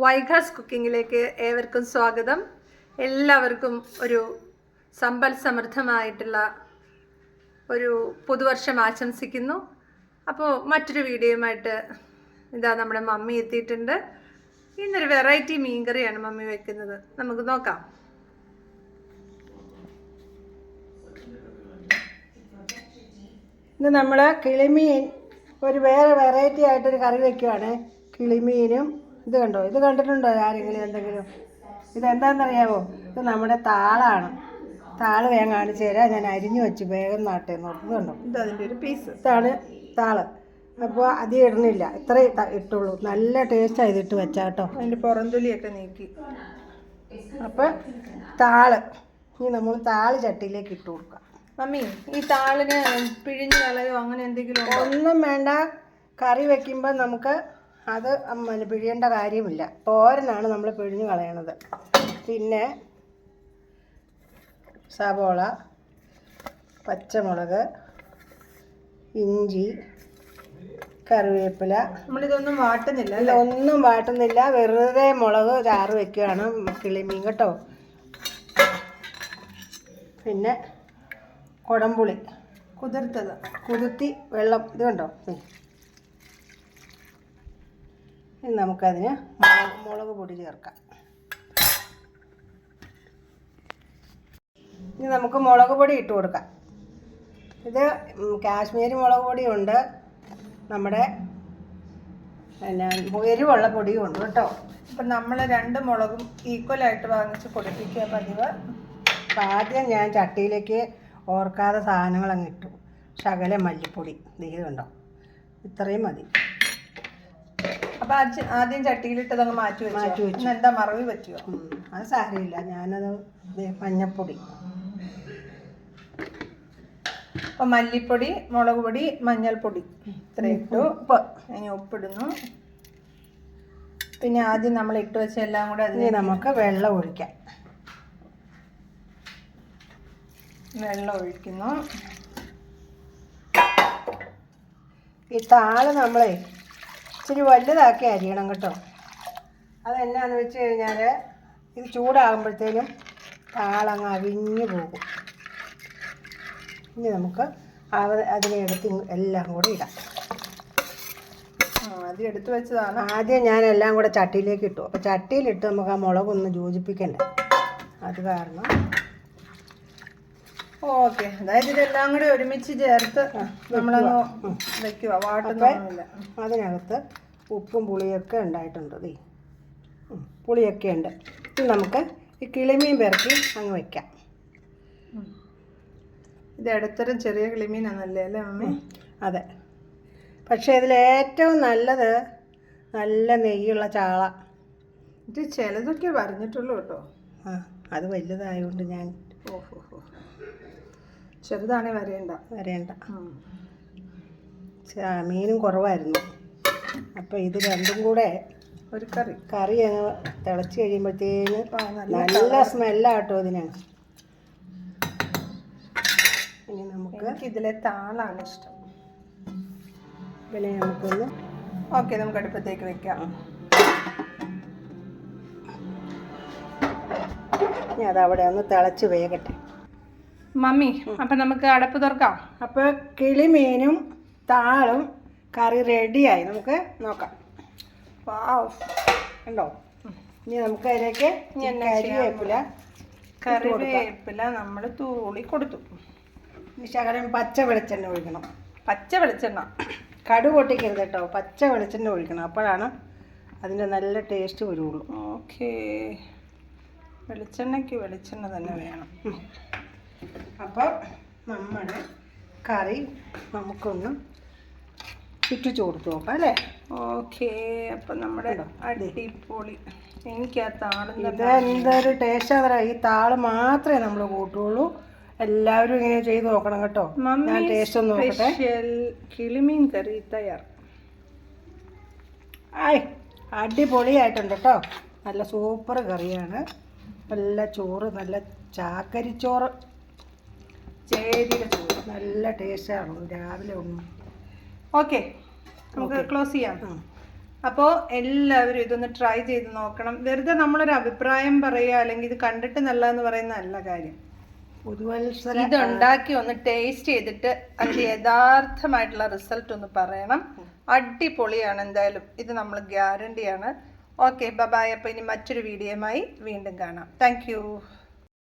വൈഗാസ് കുക്കിങ്ങിലേക്ക് ഏവർക്കും സ്വാഗതം. എല്ലാവർക്കും ഒരു സമ്പൽ സമൃദ്ധമായിട്ടുള്ള ഒരു പുതുവർഷം ആശംസിക്കുന്നു. അപ്പോൾ മറ്റൊരു വീഡിയോയുമായിട്ട് ഇതാ നമ്മുടെ മമ്മി എത്തിയിട്ടുണ്ട്. ഇന്നൊരു വെറൈറ്റി മീൻകറിയാണ് മമ്മി വെക്കുന്നത്. നമുക്ക് നോക്കാം. ഇന്ന് നമ്മൾ കിളിമീൻ ഒരു വേറെ വെറൈറ്റി ആയിട്ടൊരു കറി വയ്ക്കുവാണ്. കിളിമീനും ഇത് കണ്ടോ, ഇത് കണ്ടിട്ടുണ്ടോ ആരെങ്കിലും എന്തെങ്കിലും? ഇതെന്താണെന്നറിയാമോ? ഇത് നമ്മുടെ താളാണ്. താള് വേഗം കാണിച്ചു തരാം. ഞാൻ അരിഞ്ഞു വെച്ച് വേഗം നാട്ടെ നോക്കുന്നുണ്ടോ, ഇത് അതിൻ്റെ ഒരു പീസ്. ഇതാണ് താള്. അപ്പോൾ അധികം ഇടുന്നില്ല, ഇത്രയും ഇട്ടുള്ളൂ. നല്ല ടേസ്റ്റാണ് ഇതിട്ട് വെച്ചാൽ കേട്ടോ. അതിൻ്റെ പുറന്തൊലിയൊക്കെ നീക്കി. അപ്പം താള് ഇനി നമ്മൾ താള് ചട്ടിയിലേക്ക് ഇട്ട് കൊടുക്കാം. മമ്മി, ഈ താളിന് പിഴിഞ്ഞ് കളയോ അങ്ങനെ എന്തെങ്കിലും ഉണ്ടോ? ഒന്നും വേണ്ട. കറി വെക്കുമ്പോൾ നമുക്ക് അത് പിഴിയേണ്ട കാര്യമില്ല. തോരനാണ് നമ്മൾ പിഴിഞ്ഞ് കളയണത്. പിന്നെ സവോള, പച്ചമുളക്, ഇഞ്ചി, കറിവേപ്പില. നമ്മളിതൊന്നും വാട്ടുന്നില്ല അല്ല, ഒന്നും വാട്ടുന്നില്ല. വെറുതെ മുളക് ചാറ് വെക്കുകയാണ് കിളിമീൻ കേട്ടോ. പിന്നെ കുടംപുളി കുതിർത്തി വെള്ളം, ഇത് കണ്ടോ. ഇനി നമുക്കതിന് മുളക് പൊടി ചേർക്കാം. ഇനി നമുക്ക് മുളക് പൊടി ഇട്ട് കൊടുക്കാം. ഇത് കാശ്മീരി മുളക് പൊടിയുണ്ട്, നമ്മുടെ പിന്നെ എരിവുള്ള പൊടിയും ഉണ്ട് കേട്ടോ. അപ്പം നമ്മൾ 2 മുളകും ഈക്വലായിട്ട് വാങ്ങിച്ച് പൊടിപ്പിക്കുക പതിവ്. അപ്പം ആദ്യം ഞാൻ ചട്ടിയിലേക്ക് ഓർക്കാതെ സാധനങ്ങളങ്ങ് ഇട്ടു. ശകലം മല്ലിപ്പൊടി, ഇത് കണ്ടോ, ഇത്രയും മതി. അപ്പം ആദ്യം ചട്ടിയിലിട്ടതങ്ങ് മാറ്റി വെച്ചു. എന്താ മറവി പറ്റുമോ? അത് സാരമില്ല. ഞാനത് മഞ്ഞപ്പൊടി, അപ്പം മല്ലിപ്പൊടി, മുളക് പൊടി, മഞ്ഞൾപ്പൊടി ഇത്രയും ഇട്ടു. ഉപ്പ്, ഇനി ഉപ്പിടുന്നു. പിന്നെ ആദ്യം നമ്മൾ ഇട്ട് വെച്ച എല്ലാം കൂടെ അതിന് നമുക്ക് വെള്ളം ഒഴിക്കാം. വെള്ളം ഒഴിക്കുന്നു. ഈ താള് നമ്മളെ ഇച്ചിരി വലുതാക്കി അരിയണം കേട്ടോ. അതെന്നാന്ന് വെച്ച് കഴിഞ്ഞാൽ ഇത് ചൂടാകുമ്പോഴത്തേനും താളങ്ങ് അവിഞ്ഞു പോകും. ഇനി നമുക്ക് അതിനെടുത്ത് എല്ലാം കൂടെ ഇടാം. ആദ്യം എടുത്ത് വെച്ചതാണ്. ആദ്യം ഞാൻ എല്ലാം കൂടെ ചട്ടിയിലേക്ക് ഇട്ടു. അപ്പോൾ ചട്ടിയിലിട്ട് നമുക്ക് ആ മുളകൊന്ന് യോജിപ്പിക്കണ്ടേ, അത് കാരണം. ഓക്കെ, അതായത് ഇതെല്ലാം കൂടി ഒരുമിച്ച് ചേർത്ത് നമ്മളങ്ങ് വെക്കുക, വാട്ടുന്നില്ല. അതിനകത്ത് ഉപ്പും പുളിയൊക്കെ ഉണ്ടായിട്ടുണ്ട്. പുളിയൊക്കെ ഉണ്ട്. ഇനി നമുക്ക് ഈ കിളിമീൻ പെരട്ടി അങ്ങ് വയ്ക്കാം. ഇത് ഇടത്തരം ചെറിയ കിളിമീനാണല്ലേ അല്ലേ മമ്മി? അതെ. പക്ഷേ ഇതിലേറ്റവും നല്ലത് നല്ല നെയ്യുള്ള ചാള. ഇത് ചിലതൊക്കെ പറഞ്ഞിട്ടുള്ളൂ കേട്ടോ. അത് വലുതായതുകൊണ്ട് ഞാൻ ചെറുതാണേ വരേണ്ട. മീനും കുറവായിരുന്നു. അപ്പോൾ ഇത് രണ്ടും കൂടെ ഒരു കറി അങ്ങ് തിളച്ച് കഴിയുമ്പോഴത്തേന് നല്ല സ്മെല്ലാട്ടോ ഇതിന്. ഇനി നമുക്ക് ഇതിലെ താളാണ് ഇഷ്ടം. പിന്നെ നമുക്കൊന്ന് നമുക്ക് അടുപ്പത്തേക്ക് വെക്കാം. ഇനി അതവിടെ ഒന്ന് തിളച്ച് വേകട്ടെ മമ്മി. അപ്പം നമുക്ക് അടപ്പ് തുറക്കാം. അപ്പോൾ കിളിമീനും താളും കറി റെഡിയായി. നമുക്ക് നോക്കാം. ഉണ്ടോ? ഇനി നമുക്ക് അതിലേക്ക് കറിവേപ്പില നമ്മൾ തൂളി കൊടുത്തു. ഇനി ശകലം പച്ച വെളിച്ചെണ്ണ ഒഴിക്കണം. പച്ച വെളിച്ചെണ്ണ, കടു പൊട്ടിക്കരുത് കേട്ടോ. പച്ച വെളിച്ചെണ്ണ ഒഴിക്കണം, അപ്പോഴാണ് അതിൻ്റെ നല്ല ടേസ്റ്റ് വരുള്ളൂ. ഓക്കേ, വെളിച്ചെണ്ണയ്ക്ക് വെളിച്ചെണ്ണ തന്നെ വേണം. അപ്പോൾ നമ്മുടെ കറി നമുക്കൊന്ന് ചുറ്റിച്ചു കൊടുത്തു നോക്കാം അല്ലേ? ഓക്കേ, അപ്പം നമ്മുടെ അടിപൊളി. എനിക്ക് ആ താളം എന്തൊരു ടേസ്റ്റാന്ന് പറയാം. ഈ താള് മാത്രമേ നമ്മൾ കൂട്ടുള്ളൂ. എല്ലാവരും ഇങ്ങനെ ചെയ്ത് നോക്കണം കേട്ടോ. ഞാൻ ടേസ്റ്റ് ഒന്ന് നോക്കട്ടെ. കിളിമീൻ കറി തയ്യാർ. അടിപൊളിയായിട്ടുണ്ട് കേട്ടോ. നല്ല സൂപ്പർ കറിയാണ്. നല്ല ചോറ്, നല്ല ചാക്കരിച്ചോറ്, ചേരിയുടെ ചോറ്, നല്ല ടേസ്റ്റാണ് രാവിലെ ഒന്നും. ഓക്കെ, നമുക്ക് ക്ലോസ് ചെയ്യാം. അപ്പോൾ എല്ലാവരും ഇതൊന്ന് ട്രൈ ചെയ്ത് നോക്കണം. വെറുതെ നമ്മളൊരു അഭിപ്രായം പറയുക അല്ലെങ്കിൽ ഇത് കണ്ടിട്ട് നല്ലതെന്ന് പറയുന്ന നല്ല കാര്യം. പുതുവത്സര ഇതുണ്ടാക്കി ഒന്ന് ടേസ്റ്റ് ചെയ്തിട്ട് അതിൻ്റെ യഥാർത്ഥമായിട്ടുള്ള റിസൾട്ട് ഒന്ന് പറയണം. അടിപൊളിയാണ് എന്തായാലും, ഇത് നമ്മൾ ഗ്യാരണ്ടിയാണ്. Okay, bye. അപ്പോൾ ഇനി മറ്റൊരു വീഡിയോയുമായി വീണ്ടും കാണാം. താങ്ക്